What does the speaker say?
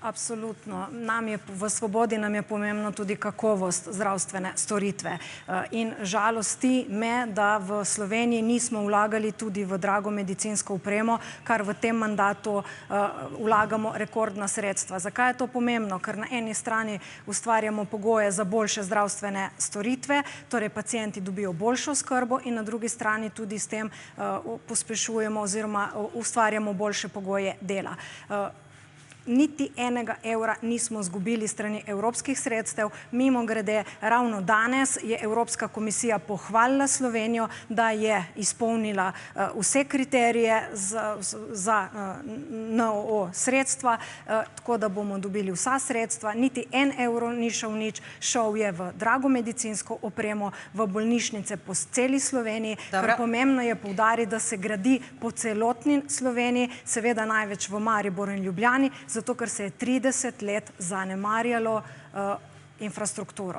Absolutno. V Svobodi nam je pomembno tudi kakovost zdravstvene storitve. In žalosti me, da v Sloveniji nismo vlagali tudi v drago medicinsko opremo, kar v tem mandatu vlagamo rekordna sredstva. Zakaj je to pomembno? Ker na eni strani ustvarjamo pogoje za boljše zdravstvene storitve, torej pacienti dobijo boljšo oskrbo in na drugi strani tudi s tem pospešujemo oziroma ustvarjamo boljše pogoje dela. Niti enega evra nismo izgubili strani evropskih sredstev. Mimogrede, ravno danes je Evropska komisija pohvalila Slovenijo, da je izpolnila vse kriterije za NOO sredstva, tako da bomo dobili vsa sredstva. Niti en evro ni šel nič, šel je v drago medicinsko opremo, v bolnišnice po celi Sloveniji. Ker pomembno je poudariti, da se gradi po celotni Sloveniji, seveda največ v Mariboru in Ljubljani, zato ker se je 30 let zanemarjalo infrastrukturo.